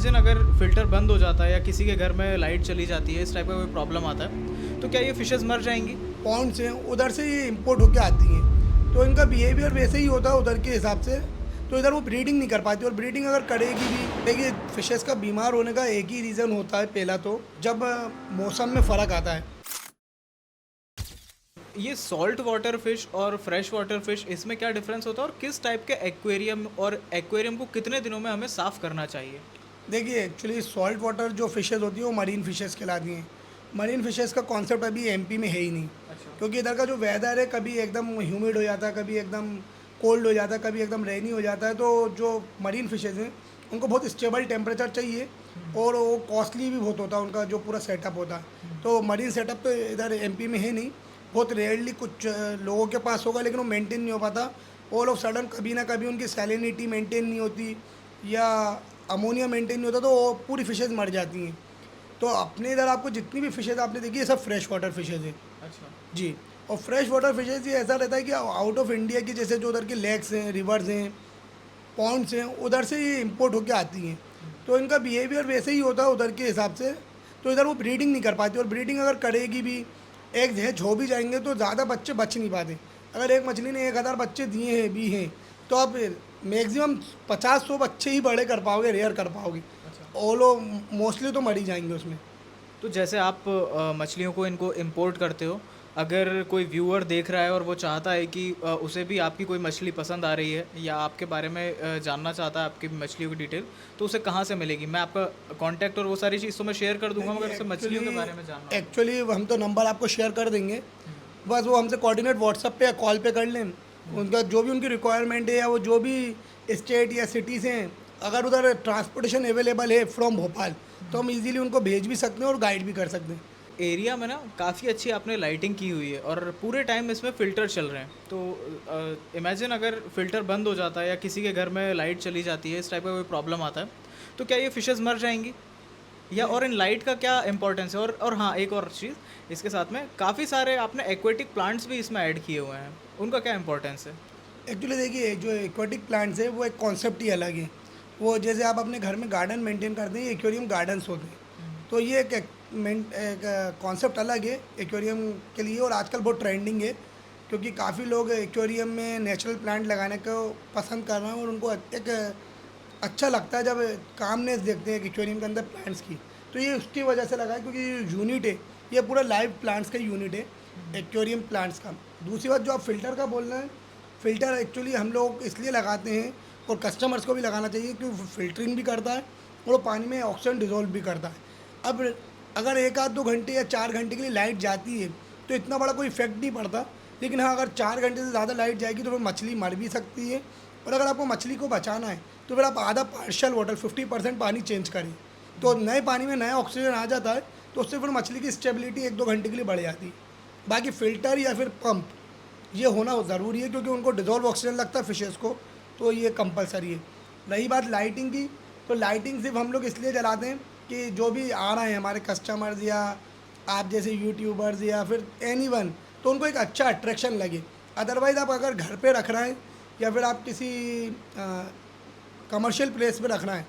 Imagine अगर filter बंद हो जाता है या किसी के घर में लाइट चली जाती है, इस टाइप का कोई प्रॉब्लम आता है, तो क्या ये फ़िशेज़ मर जाएँगी? पॉन्ड्स हैं उधर से ये इंपोर्ट होके आती हैं, तो इनका बिहेवियर वैसे ही होता है उधर के हिसाब से। तो इधर वो ब्रीडिंग नहीं कर पाती, और ब्रीडिंग अगर करेगी भी, देखिए फिशेस का बीमार होने का एक ही रीज़न होता है, पहला तो जब मौसम में फ़र्क आता है। ये सॉल्ट वाटर फ़िश और फ्रेश वाटर फ़िश इसमें क्या डिफ़रेंस होता है और किस टाइप के एक्वेरियम और एक्वेरियम को कितने दिनों में हमें साफ़ करना चाहिए? देखिए एक्चुअली सॉल्ट वाटर जो फिशेज़ होती हैं वो मरीन फिशेज़ कहलाती हैं। मरीन फिशेज़ का कॉन्सेप्ट अभी एमपी में है ही नहीं, अच्छा। क्योंकि इधर का जो वेदर है कभी एकदम ह्यूमिड हो जाता है, कभी एकदम कोल्ड हो जाता है, कभी एकदम रेनी हो जाता है। तो जो मरीन फिशेज़ हैं उनको बहुत स्टेबल टेम्परेचर चाहिए, और वो कॉस्टली भी बहुत होता है उनका जो पूरा सेटअप होता है। तो मरीन सेटअप तो इधर एमपी में है नहीं, बहुत रेयरली कुछ लोगों के पास होगा, लेकिन वो मेंटेन नहीं हो पाता। ऑल ऑफ सडन कभी ना कभी उनकी सैलिनिटी मेंटेन नहीं होती, या अमोनिया मेंटेन नहीं होता, तो वो पूरी फिशेज़ मर जाती हैं। तो अपने इधर आपको जितनी भी फिशेज़ आपने देखी है सब फ्रेश वाटर फिशेज़ हैं। अच्छा। जी। और फ्रेश वाटर फिशेज़ ये ऐसा रहता है कि आउट ऑफ इंडिया की, जैसे जो उधर के लेक्स हैं, रिवर्स हैं, पॉन्ड्स हैं, उधर से ये इंपोर्ट होके आती हैं। तो इनका बिहेवियर वैसे ही होता है उधर के हिसाब से। तो इधर वो ब्रीडिंग नहीं कर पाती, और ब्रीडिंग अगर करेगी भी, एग्स हैं हो भी जाएंगे तो ज़्यादा बच्चे बच नहीं पाते। अगर एक मछली ने 1000 बच्चे दिए हैं भी हैं, तो आप मैक्सिमम 50-100 बच्चे ही बड़े कर पाओगे, रेयर कर पाओगे। अच्छा। और लोग मोस्टली तो मर ही जाएंगे उसमें। तो जैसे आप मछलियों को इनको इम्पोर्ट करते हो, अगर कोई व्यूअर देख रहा है और वो चाहता है कि उसे भी आपकी कोई मछली पसंद आ रही है या आपके बारे में जानना चाहता है आपकी मछलियों की डिटेल, तो उसे कहाँ से मिलेगी? मैं आपका कॉन्टैक्ट और वो सारी चीज़ तो मैं शेयर कर दूँगा, मगर उसे मछलियों के बारे में जानना होगा। एक्चुअली हम तो नंबर आपको शेयर कर देंगे, हुँ, बस वो हमसे कोऑर्डिनेट व्हाट्सएप पे या कॉल पे कर लें। हुँ। उनका जो भी उनकी रिक्वायरमेंट है, या वो जो भी स्टेट या सिटीज़ हैं, अगर उधर ट्रांसपोर्टेशन अवेलेबल है फ्रॉम भोपाल, तो हम इजीली उनको भेज भी सकते हैं और गाइड भी कर सकते हैं। एरिया में ना काफ़ी अच्छी आपने लाइटिंग की हुई है और पूरे टाइम इसमें फ़िल्टर चल रहे हैं। तो इमेजिन अगर फ़िल्टर बंद हो जाता है या किसी के घर में लाइट चली जाती है, इस टाइप का कोई प्रॉब्लम आता है, तो क्या ये फ़िशेज़ मर जाएँगी? या और इन लाइट का क्या इम्पोर्टेंस है? और हाँ, एक और चीज़ इसके साथ में काफ़ी सारे आपने एक्वेटिक प्लांट्स भी इसमें ऐड किए हुए हैं। उनका क्या इम्पोर्टेंस है? एक्चुअली देखिए जो एक्वाटिक प्लांट्स है वो एक कॉन्सेप्ट ही अलग है। वो जैसे आप अपने घर में गार्डन मेंटेन करते हैं, एक्वेरियम गार्डन्स होते हैं। हुँ, तो ये एक कॉन्सेप्ट अलग है एक्वेरियम के लिए, और आजकल बहुत ट्रेंडिंग है, क्योंकि काफ़ी लोग एक्वेरियम में नेचुरल प्लांट लगाने को पसंद कर रहे हैं, और उनको एक अच्छा लगता है जब कामनेस देखते हैं एक्वेरियम के अंदर प्लांट्स की। तो ये उसकी वजह से लगा है, क्योंकि ये यूनिट है, ये पूरा लाइव प्लांट्स का यूनिट है, हुँ, एक्वेरियम प्लांट्स का। दूसरी बात जो आप फ़िल्टर का बोल रहे हैं, फ़िल्टर एक्चुअली हम लोग इसलिए लगाते हैं, और कस्टमर्स को भी लगाना चाहिए, क्योंकि वो फ़िल्टरिंग भी करता है और वो पानी में ऑक्सीजन डिज़ोल्व भी करता है। अब अगर 1 आध 2 घंटे या 4 घंटे के लिए लाइट जाती है, तो इतना बड़ा कोई इफ़ेक्ट नहीं पड़ता। लेकिन हाँ, अगर 4 घंटे से ज़्यादा लाइट जाएगी तो फिर मछली मर भी सकती है, और अगर आपको मछली को बचाना है, तो फिर आप आधा पार्शियल वाटर 50% पानी चेंज करें। तो नए पानी में नया ऑक्सीजन आ जाता है, तो उससे फिर मछली की स्टेबिलिटी 1-2 घंटे के लिए बढ़ जाती है। बाकी फ़िल्टर या फिर पंप ये होना ज़रूरी है, क्योंकि उनको डिज़ोल्व ऑक्सीजन लगता है फिशेज़ को, तो ये कंपलसरी है। रही बात लाइटिंग की, तो लाइटिंग सिर्फ हम लोग इसलिए जलाते हैं कि जो भी आ रहे हैं हमारे कस्टमर्स, या आप जैसे यूट्यूबर्स, या फिर एनीवन, तो उनको एक अच्छा अट्रैक्शन लगे। अदरवाइज़ आप अगर घर पे रख रहे हैं, या फिर आप किसी कमर्शियल प्लेस पे रखना है,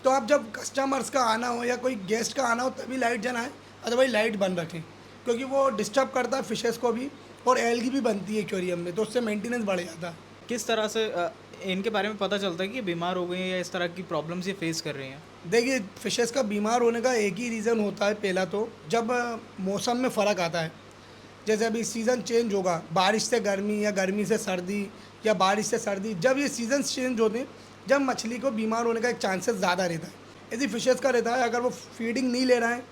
तो आप जब कस्टमर्स का आना हो या कोई गेस्ट का आना हो तभी लाइट जलाएं, अदरवाइज लाइट बंद रखें, क्योंकि वो डिस्टर्ब करता है फिशेज़ को भी, और एल्गी भी बनती है एक्वेरियम में, तो उससे मेंटेनेंस बढ़ जाता है। किस तरह से इनके बारे में पता चलता है कि ये बीमार हो गई हैं या इस तरह की प्रॉब्लम्स ये फ़ेस कर रही हैं? देखिए फिशेज़ का बीमार होने का एक ही रीज़न होता है, पहला तो जब मौसम में फ़र्क आता है। जैसे अभी सीज़न चेंज होगा, बारिश से गर्मी या गर्मी से सर्दी, या बारिश से सर्दी, जब ये सीज़न्स चेंज होते हैं, जब मछली को बीमार होने का एक चांसेस ज़्यादा रहता है। यदि फिशेज़ का रहता है, अगर वो फीडिंग नहीं ले रहे हैं,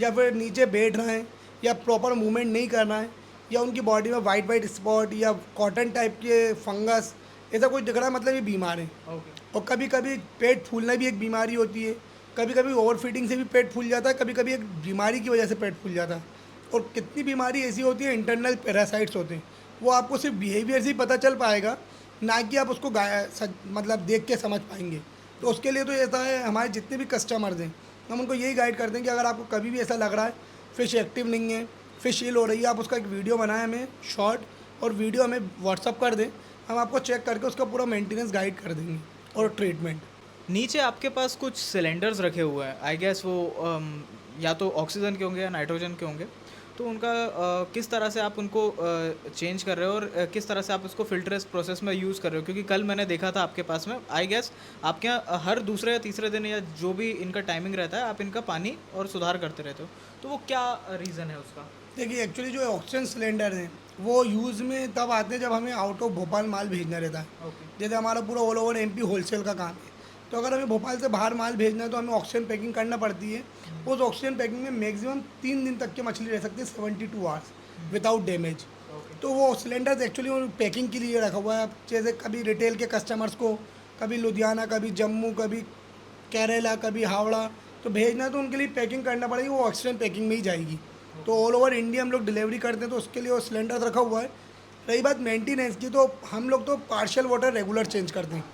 या फिर नीचे बैठ रहे हैं, या प्रॉपर मूवमेंट नहीं कर रहा है, या उनकी बॉडी में वाइट वाइट स्पॉट या कॉटन टाइप के फंगस ऐसा कुछ दिख रहा है, मतलब ये बीमार है। ओके। और कभी कभी पेट फूलना भी एक बीमारी होती है, कभी कभी ओवर फीडिंग से भी पेट फूल जाता है, कभी कभी एक बीमारी की वजह से पेट फूल जाता है। और कितनी बीमारी ऐसी होती है, इंटरनल पैरासाइट्स होते हैं, वो आपको सिर्फ बिहेवियर से ही पता चल पाएगा, ना कि आप उसको मतलब देख के समझ पाएंगे। तो उसके लिए तो ऐसा है, हमारे जितने भी कस्टमर्स हैं हम उनको यही गाइड करते हैं कि अगर आपको कभी भी ऐसा लग रहा है फ़िश एक्टिव नहीं है, फ़िश हील हो रही है, आप उसका एक वीडियो बनाएं हमें शॉर्ट, और वीडियो हमें व्हाट्सअप कर दें, हम आपको चेक करके उसका पूरा मेंटेनेंस गाइड कर देंगे और ट्रीटमेंट। नीचे आपके पास कुछ सिलेंडर्स रखे हुए हैं, आई गेस वो या तो ऑक्सीजन के होंगे या नाइट्रोजन के होंगे। तो उनका किस तरह से आप उनको चेंज कर रहे हो और किस तरह से आप उसको फ़िल्टर्स प्रोसेस में यूज़ कर रहे हो? क्योंकि कल मैंने देखा था आपके पास में, आई गेस आपके यहाँ हर दूसरे या तीसरे दिन या जो भी इनका टाइमिंग रहता है, आप इनका पानी और सुधार करते रहते हो। तो वो क्या रीज़न है उसका? देखिए एक्चुअली जो ऑक्सीजन सिलेंडर हैं वो यूज़ में तब आते हैं जब हमें आउट ऑफ भोपाल माल भेजना रहता है। ओके। जैसे हमारा पूरा ऑल ओवर एमपी होलसेल का काम है, तो अगर हमें भोपाल से बाहर माल भेजना है तो हमें ऑक्सीजन पैकिंग करना पड़ती है। उस ऑक्सीजन पैकिंग में मैक्सिमम 3 दिन तक की मछली रह सकती है, 72 आवर्स विदाउट डैमेज। ओके। तो वो सिलेंडर्स एक्चुअली वो पैकिंग के लिए रखा हुआ है। अब जैसे कभी रिटेल के कस्टमर्स को कभी लुधियाना, कभी जम्मू, कभी केरला, कभी हावड़ा, तो भेजना है तो उनके लिए पैकिंग करना पड़ेगी, वो ऑक्सीजन पैकिंग में ही जाएगी। तो ऑल ओवर इंडिया हम लोग डिलीवरी करते हैं, तो उसके लिए वो सिलेंडर रखा हुआ है। रही बात मेंटेनेंस की, तो हम लोग तो पार्शियल वाटर रेगुलर चेंज करते हैं।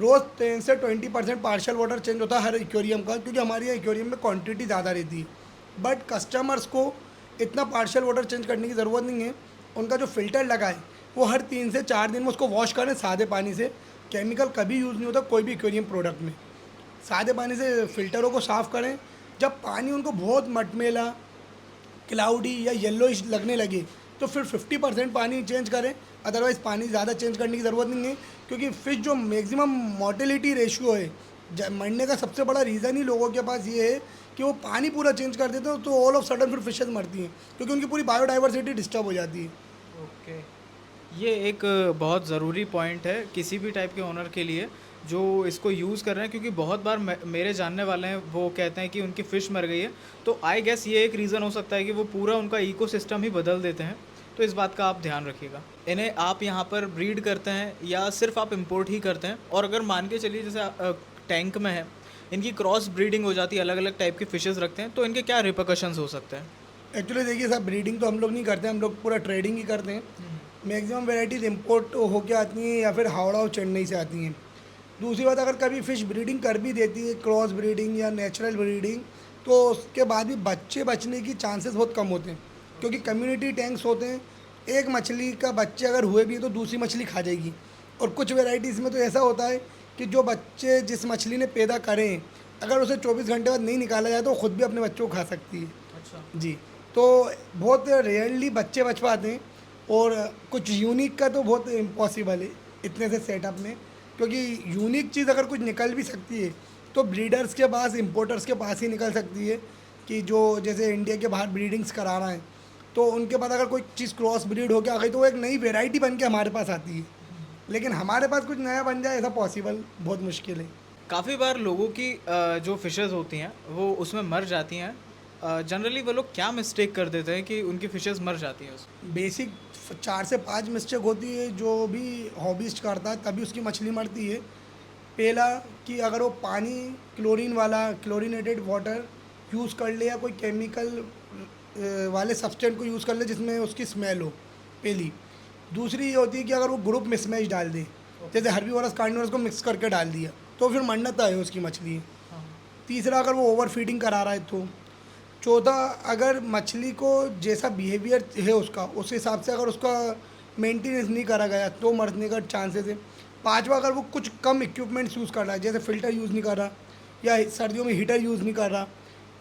रोज़ 10 से 20% पार्शियल वाटर चेंज होता है हर एक्वेरियम का, क्योंकि हमारे यहाँ एक्वेरियम में क्वांटिटी ज़्यादा रहती है। बट कस्टमर्स को इतना पार्शियल वाटर चेंज करने की ज़रूरत नहीं है। उनका जो फ़िल्टर लगा है वो हर 3 से 4 दिन में उसको वॉश करें सादे पानी से। केमिकल कभी यूज़ नहीं होता कोई भी एक्वेरियम प्रोडक्ट में। सादे पानी से फ़िल्टरों को साफ़ करें। जब पानी उनको बहुत मटमेला, क्लाउडी या येलोइश लगने लगे तो फिर 50% पानी चेंज करें। अदरवाइज़ पानी ज़्यादा चेंज करने की ज़रूरत नहीं है, क्योंकि फ़िश जो मैक्सिमम मोर्टेलिटी रेशियो है, मरने का सबसे बड़ा रीज़न ही लोगों के पास ये है कि वो पानी पूरा चेंज कर देते हैं, तो ऑल ऑफ सडन फिर फिशेज़ मरती हैं, क्योंकि उनकी पूरी बायोडाइवर्सिटी डिस्टर्ब हो जाती है। ओके। ये एक बहुत ज़रूरी पॉइंट है किसी भी टाइप के ओनर के लिए जो इसको यूज़ कर रहे हैं, क्योंकि बहुत बार मेरे जानने वाले हैं वो कहते हैं कि उनकी फ़िश मर गई है। तो आई गेस ये एक रीज़न हो सकता है कि वो पूरा उनका इकोसिस्टम ही बदल देते हैं। तो इस बात का आप ध्यान रखिएगा। इन्हें आप यहाँ पर ब्रीड करते हैं या सिर्फ आप इंपोर्ट ही करते हैं? और अगर मान के चलिए जैसे टैंक में है, इनकी क्रॉस ब्रीडिंग हो जाती है, अलग अलग टाइप की फ़िशेज़ रखते हैं, तो इनके क्या रिperकशंस हो सकते हैं? एक्चुअली देखिए साहब, ब्रीडिंग तो हम लोग नहीं करते, हम लोग पूरा ट्रेडिंग ही करते हैं। मैक्सिमम वेराइटीज़ इंपोर्ट होके आती हैं या फिर हावड़ा और चेन्नई से आती हैं। दूसरी बात, अगर कभी फ़िश ब्रीडिंग कर भी देती है, क्रॉस ब्रीडिंग या नेचुरल ब्रीडिंग, तो उसके बाद भी बच्चे बचने की चांसेस बहुत कम होते हैं, क्योंकि कम्युनिटी टैंक्स होते हैं। एक मछली का बच्चे अगर हुए भी तो दूसरी मछली खा जाएगी। और कुछ वेराइटीज़ में तो ऐसा होता है कि जो बच्चे जिस मछली ने पैदा करें, अगर उसे 24 घंटे बाद नहीं निकाला जाए तो वो खुद भी अपने बच्चों को खा सकती है। अच्छा। जी। तो बहुत रेयरली बच्चे बच पाते हैं, और कुछ यूनिक का तो बहुत इम्पॉसिबल है इतने से सेटअप में, क्योंकि यूनिक चीज़ अगर कुछ निकल भी सकती है तो ब्रीडर्स के पास, इम्पोर्टर्स के पास ही निकल सकती है। कि जो जैसे इंडिया के बाहर ब्रीडिंग्स करा रहे हैं, तो उनके पास अगर कोई चीज़ क्रॉस ब्रीड होकर आ गई तो वो एक नई वेराइटी बन के हमारे पास आती है। लेकिन हमारे पास कुछ नया बन जाए ऐसा पॉसिबल बहुत मुश्किल है। काफ़ी बार लोगों की जो फ़िशेज़ होती हैं वो उसमें मर जाती हैं। जनरली वो लोग क्या मिस्टेक कर देते हैं कि उनकी फ़िशेज़ मर जाती हैं उसमें? बेसिक 4 से 5 मिस्टेक होती है जो भी हॉबीस्ट करता है तभी उसकी मछली मरती है। पहला, कि अगर वो पानी क्लोरीन वाला, क्लोरीनेटेड वाटर यूज़ कर ले या कोई केमिकल वाले सब्सटेंट को यूज़ कर ले जिसमें उसकी स्मेल हो, पहली। दूसरी ये होती है कि अगर वो ग्रुप मिसमैच डाल दे, जैसे हर्बीवोरस कार्निवोरस को मिक्स करके डाल दिया, तो फिर मरना तय है उसकी मछली। हाँ। तीसरा, अगर वो ओवर फीडिंग करा रहा है तो। चौथा, अगर मछली को जैसा बिहेवियर है उसका, उस हिसाब से अगर उसका मेंटेनेंस नहीं करा गया तो मरने का चांसेस है। पांचवा, अगर वो कुछ कम इक्विपमेंट्स यूज़ कर रहा है, जैसे फ़िल्टर यूज़ नहीं कर रहा, या सर्दियों में हीटर यूज़ नहीं कर रहा,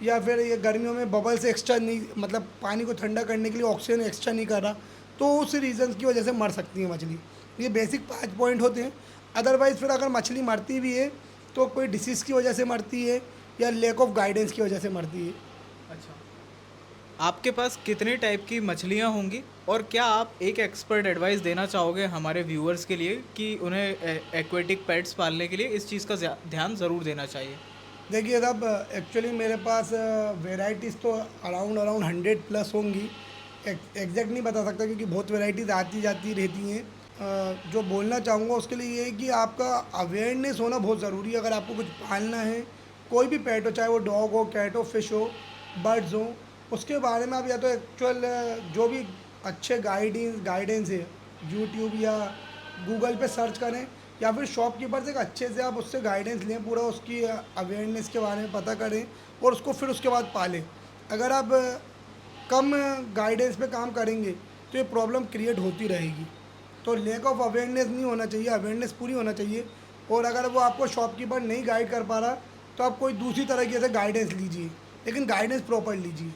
या फिर ये गर्मियों में बबल्स एक्स्ट्रा नहीं, मतलब पानी को ठंडा करने के लिए ऑक्सीजन एक्स्ट्रा नहीं कर रहा, तो उस रीज़न की वजह से मर सकती है मछली। ये बेसिक 5 पॉइंट होते हैं। अदरवाइज़ फिर अगर मछली मरती भी है तो कोई डिसीज़ की वजह से मरती है या लैक ऑफ गाइडेंस की वजह से मरती है। अच्छा। आपके पास कितने टाइप की मछलियाँ होंगी और क्या आप एक एक्सपर्ट एडवाइस देना चाहोगे हमारे व्यूअर्स के लिए कि उन्हें एक्वेटिक पेट्स पालने के लिए इस चीज़ का ध्यान ज़रूर देना चाहिए? देखिए साहब, एक्चुअली मेरे पास वेराइटीज़ तो अराउंड 100+ होंगी। एग्जैक्ट नहीं बता सकता क्योंकि बहुत वेराइटीज़ आती जाती रहती हैं। जो बोलना चाहूँगा उसके लिए ये है कि आपका अवेयरनेस होना बहुत ज़रूरी है। अगर आपको कुछ पालना है, कोई भी पेट हो, चाहे वो डॉग हो, कैट हो, फिश हो, बर्ड्स हो, उसके बारे में आप या तो एक्चुअल जो भी अच्छे गाइडेंस है, यूट्यूब या गूगल पे सर्च करें, या फिर शॉपकीपर से एक अच्छे से आप उससे गाइडेंस लें, पूरा उसकी अवेयरनेस के बारे में पता करें और उसको फिर उसके बाद पालें। अगर आप कम गाइडेंस पे काम करेंगे तो ये प्रॉब्लम क्रिएट होती रहेगी। तो लैक ऑफ अवेयरनेस नहीं होना चाहिए, अवेयरनेस पूरी होना चाहिए। और अगर वो आपको शॉपकीपर नहीं गाइड कर पा रहा, तो आप कोई दूसरी तरीके से गाइडेंस लीजिए, लेकिन गाइडेंस प्रॉपर लीजिए।